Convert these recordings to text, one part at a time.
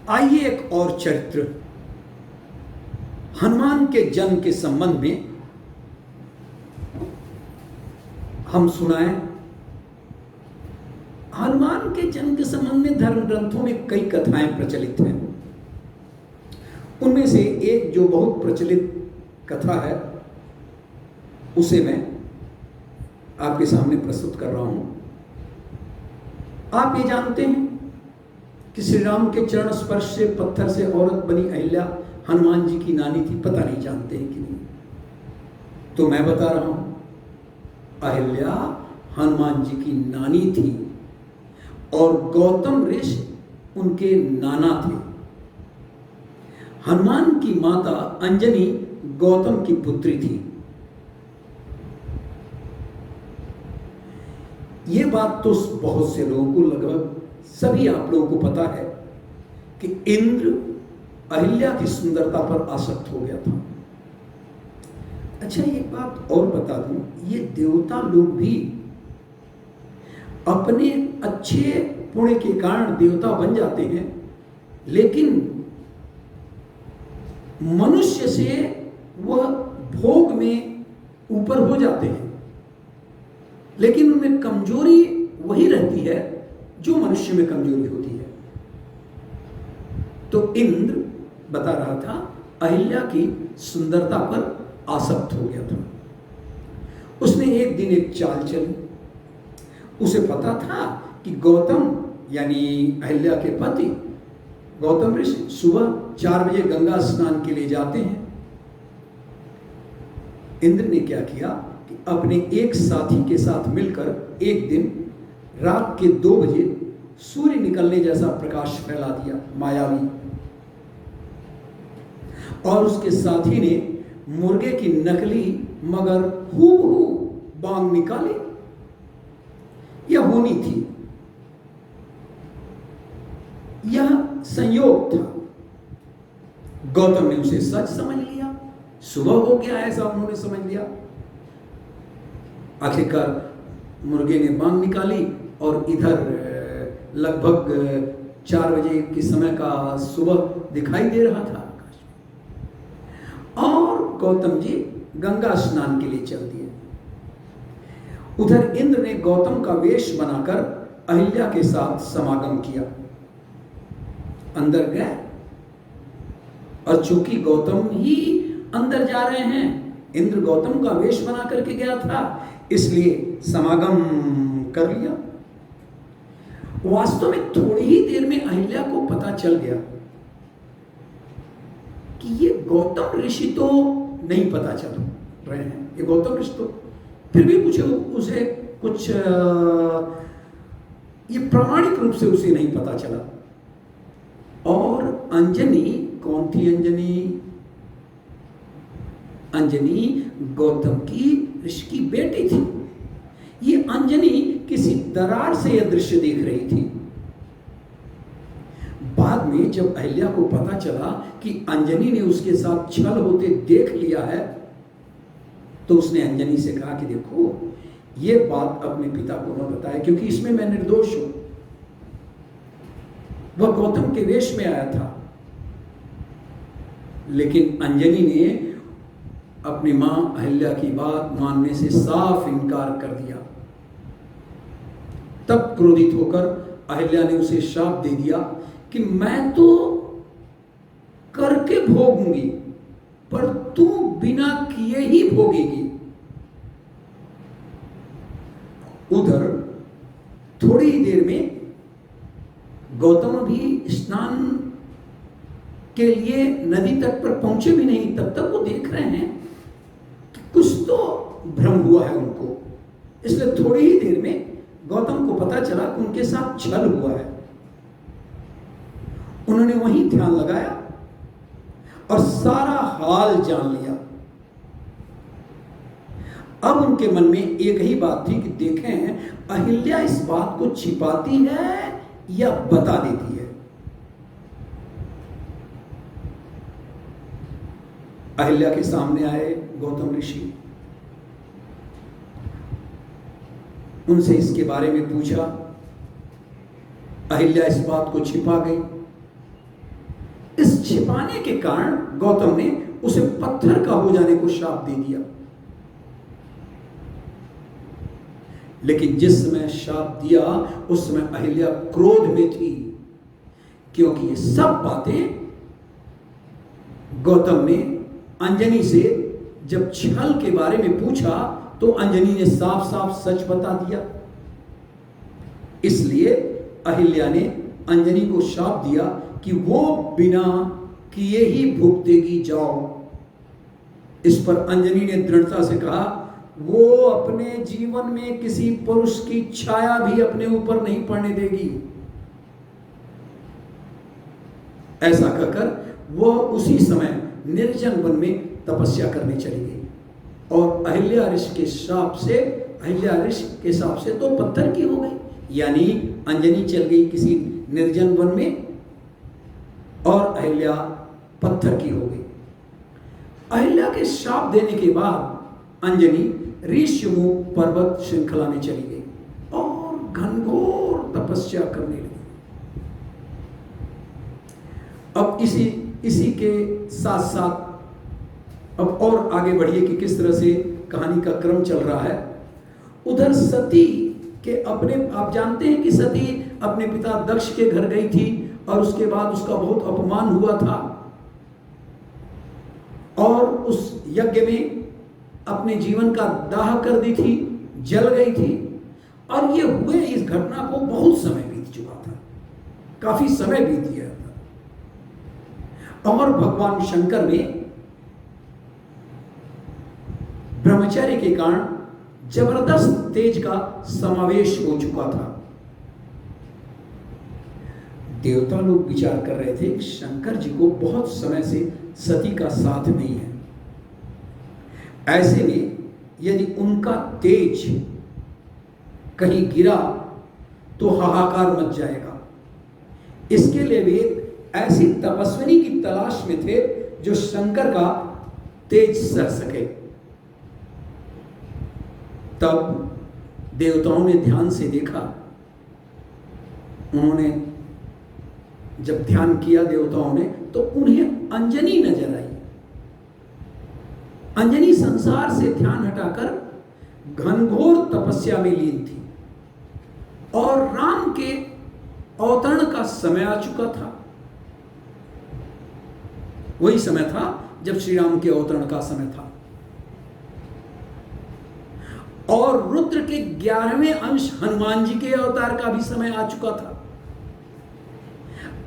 आइए एक और चरित्र हनुमान के जन्म के संबंध में हम सुनाएं। हनुमान के जन्म के संबंध में धर्म ग्रंथों में कई कथाएं प्रचलित हैं। उनमें से एक जो बहुत प्रचलित कथा है उसे मैं आपके सामने प्रस्तुत कर रहा हूं। आप ये जानते हैं कि श्री राम के चरण स्पर्श से पत्थर से औरत बनी अहिल्या हनुमान जी की नानी थी। पता नहीं जानते हैं कि नहीं, तो मैं बता रहा हूं। अहिल्या हनुमान जी की नानी थी और गौतम ऋषि उनके नाना थे। हनुमान की माता अंजनी गौतम की पुत्री थी। ये बात तो बहुत से लोगों को, लगभग सभी आप लोगों को पता है कि इंद्र अहिल्या की सुंदरता पर आसक्त हो गया था। अच्छा, एक बात और बता दूं, ये देवता लोग भी अपने अच्छे पुण्य के कारण देवता बन जाते हैं, लेकिन मनुष्य से वह भोग में ऊपर हो जाते हैं, लेकिन उनमें कमजोरी वही रहती है जो मनुष्य में कमजोरी होती है। तो इंद्र बता रहा था अहिल्या की सुंदरता पर आसक्त हो गया था। उसने एक दिन एक चाल चली। उसे पता था कि गौतम यानी अहिल्या के पति गौतम ऋषि सुबह 4 बजे गंगा स्नान के लिए जाते हैं। इंद्र ने क्या किया कि अपने एक साथी के साथ मिलकर एक दिन रात के 2 बजे सूर्य निकलने जैसा प्रकाश फैला दिया, मायावी। और उसके साथी ने मुर्गे की नकली मगर हूबहू बांग निकाली। यह होनी थी, यह संयोग था। गौतम ने उसे सच समझ लिया। सुबह हो गया ऐसा उन्होंने समझ लिया। आखिरकार मुर्गे ने बांग निकाली और इधर लगभग 4 बजे के समय का सुबह दिखाई दे रहा था आकाश में। और गौतम जी गंगा स्नान के लिए चल दिए। उधर इंद्र ने गौतम का वेश बनाकर अहिल्या के साथ समागम किया। अंदर गए और चूंकि गौतम ही अंदर जा रहे हैं, इंद्र गौतम का वेश बना करके गया था, इसलिए समागम कर लिया। वास्तव में थोड़ी ही देर में अहिल्या को पता चल गया कि ये गौतम ऋषि तो नहीं पता चल रहे हैं, ये गौतम ऋषि तो फिर भी उसे कुछ ये प्रामाणिक रूप से उसे नहीं पता चला। और अंजनी कौन थी? अंजनी गौतम की ऋषि की बेटी थी। ये अंजनी किसी दरार से यह दृश्य देख रही थी। बाद में जब अहिल्या को पता चला कि अंजनी ने उसके साथ छल होते देख लिया है, तो उसने अंजनी से कहा कि देखो, ये बात अपने पिता को न बताए, क्योंकि इसमें मैं निर्दोष हूं। वह गौतम के वेश में आया था। लेकिन अंजनी ने अपनी मां अहिल्या की बात मानने से साफ इनकार कर दिया। तब क्रोधित होकर अहिल्या ने उसे शाप दे दिया कि मैं तो करके भोगूंगी, पर तू बिना किए ही भोगेगी। उधर थोड़ी ही देर में गौतम भी स्नान के लिए नदी तट पर पहुंचे भी नहीं, तब तक वो देख रहे हैं कि कुछ तो भ्रम हुआ है उनको। इसलिए थोड़ी ही देर में गौतम को पता चला कि उनके साथ छल हुआ है। उन्होंने वहीं ध्यान लगाया और सारा हाल जान लिया। अब उनके मन में एक ही बात थी कि देखें अहिल्या इस बात को छिपाती है या बता देती है। अहिल्या के सामने आए गौतम ऋषि। उनसे इसके बारे में पूछा। अहिल्या इस बात को छिपा गई। छिपाने के कारण गौतम ने उसे पत्थर का हो जाने को श्राप दे दिया। लेकिन जिस समय श्राप दिया उस समय अहिल्या क्रोध में थी, क्योंकि ये सब बातें गौतम ने अंजनी से जब छल के बारे में पूछा तो अंजनी ने साफ साफ सच बता दिया। इसलिए अहिल्या ने अंजनी को श्राप दिया कि वो बिना किए ही भुगतेगी, जाओ। इस पर अंजनी ने दृढ़ता से कहा वो अपने जीवन में किसी पुरुष की छाया भी अपने ऊपर नहीं पड़ने देगी। ऐसा कहकर वह उसी समय निर्जन वन में तपस्या करने चली गई और अहिल्या ऋषि के श्राप से तो पत्थर की हो गई, यानी अंजनी चल गई किसी निर्जन वन में और अहिल्या पत्थर की हो गई। अहिल्या के श्राप देने के बाद अंजनी ऋषिमुख पर्वत श्रृंखला में चली गई और घनघोर तपस्या करने लगी। अब इसी के साथ साथ अब और आगे बढ़िए कि किस तरह से कहानी का क्रम चल रहा है। उधर सती के आप जानते हैं कि सती अपने पिता दक्ष के घर गई थी और उसके बाद उसका बहुत अपमान हुआ था और उस यज्ञ में अपने जीवन का दाह कर दी थी, जल गई थी। और ये हुए इस घटना को बहुत समय बीत चुका था, काफी समय बीत गया था और भगवान शंकर ने ब्रह्मचर्य के कारण जबरदस्त तेज का समावेश हो चुका था। देवता लोग विचार कर रहे थे शंकर जी को बहुत समय से सती का साथ नहीं है, ऐसे में यदि उनका तेज कहीं गिरा तो हाहाकार मच जाएगा। इसके लिए वे ऐसी तपस्विनी की तलाश में थे जो शंकर का तेज सह सके। तब देवताओं ने ध्यान से देखा, उन्होंने जब ध्यान किया देवताओं ने तो उन्हें अंजनी नजर आई। अंजनी संसार से ध्यान हटाकर घनघोर तपस्या में लीन थी और राम के अवतरण का समय आ चुका था। वही समय था जब श्री राम के अवतरण का समय था और रुद्र के 11वें अंश हनुमान जी के अवतार का भी समय आ चुका था।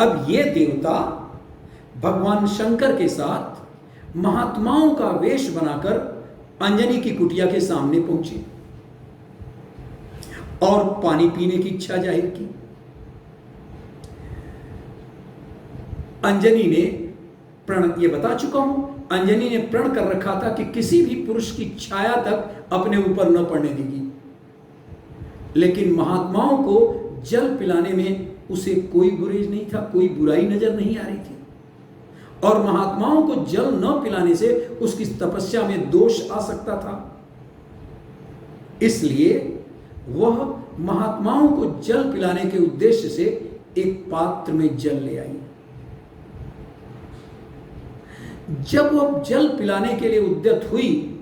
अब ये देवता भगवान शंकर के साथ महात्माओं का वेश बनाकर अंजनी की कुटिया के सामने पहुंचे और पानी पीने की इच्छा जाहिर की। अंजनी ने प्रण, ये बता चुका हूं, अंजनी ने प्रण कर रखा था कि किसी भी पुरुष की छाया तक अपने ऊपर न पड़ने देगी। लेकिन महात्माओं को जल पिलाने में उसे कोई गुरेज नहीं था, कोई बुराई नजर नहीं आ रही थी और महात्माओं को जल न पिलाने से उसकी तपस्या में दोष आ सकता था। इसलिए वह महात्माओं को जल पिलाने के उद्देश्य से एक पात्र में जल ले आई। जब वह जल पिलाने के लिए उद्यत हुई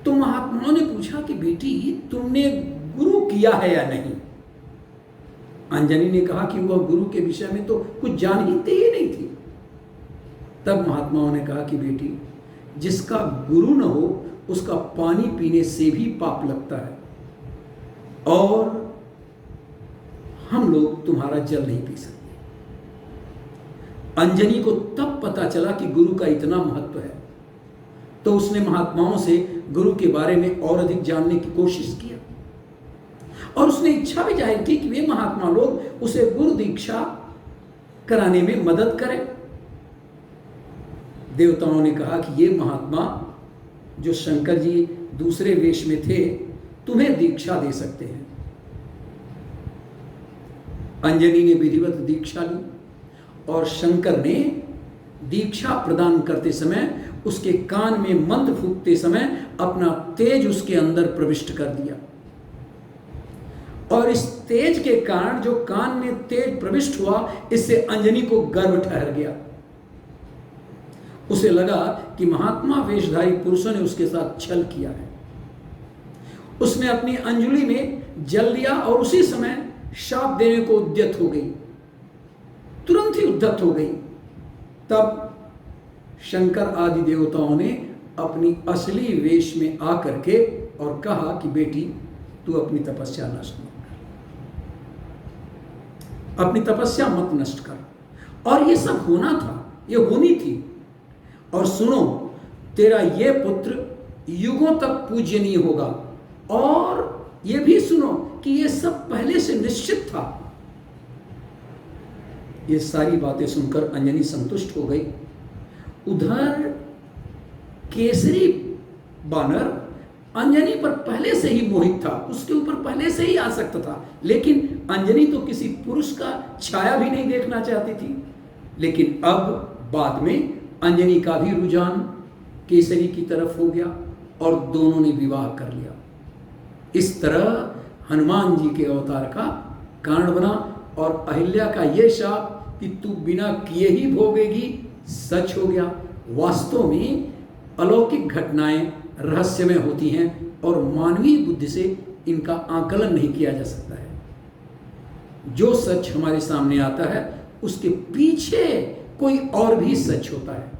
तो महात्माओं ने पूछा कि बेटी तुमने गुरु किया है या नहीं। अंजनी ने कहा कि वह गुरु के विषय में तो कुछ जानती ही नहीं थी। तब महात्माओं ने कहा कि बेटी जिसका गुरु न हो उसका पानी पीने से भी पाप लगता है और हम लोग तुम्हारा जल नहीं पी सकते। अंजनी को तब पता चला कि गुरु का इतना महत्व है, तो उसने महात्माओं से गुरु के बारे में और अधिक जानने की कोशिश किया और उसने इच्छा भी जाहिर की कि वे महात्मा लोग उसे गुरु दीक्षा कराने में मदद करें। देवताओं ने कहा कि ये महात्मा जो शंकर जी दूसरे वेश में थे तुम्हें दीक्षा दे सकते हैं। अंजनी ने विधिवत दीक्षा ली और शंकर ने दीक्षा प्रदान करते समय उसके कान में मंत्र फूंकते समय अपना तेज उसके अंदर प्रविष्ट कर दिया और इस तेज के कारण जो कान में तेज प्रविष्ट हुआ, इससे अंजनी को गर्व ठहर गया। उसे लगा कि महात्मा वेशधारी पुरुषों ने उसके साथ छल किया है। उसने अपनी अंजुली में जल लिया और उसी समय शाप देने को उद्यत हो गई, तुरंत ही उद्यत हो गई। तब शंकर आदि देवताओं ने अपनी असली वेश में आकर के और कहा कि बेटी तू अपनी तपस्या नष्ट मत कर, अपनी तपस्या मत नष्ट कर। और ये सब होना था, ये होनी थी। और सुनो, तेरा ये पुत्र युगों तक पूज्यनीय होगा। और ये भी सुनो कि ये सब पहले से निश्चित था। ये सारी बातें सुनकर अंजनी संतुष्ट हो गई। उधर केसरी बानर अंजनी पर पहले से ही मोहित था, उसके ऊपर पहले से ही आसक्त था। लेकिन अंजनी तो किसी पुरुष का छाया भी नहीं देखना चाहती थी। लेकिन अब बाद में अंजनी का भी रुझान केसरी की तरफ हो गया और दोनों ने विवाह कर लिया। इस तरह हनुमान जी के अवतार का कारण बना। और अहिल्या का यह शाप कि तू बिना किए ही भोगेगी, सच हो गया। वास्तव में अलौकिक घटनाएं रहस्यमय होती हैं और मानवीय बुद्धि से इनका आकलन नहीं किया जा सकता है। जो सच हमारे सामने आता है उसके पीछे कोई और भी सच होता है।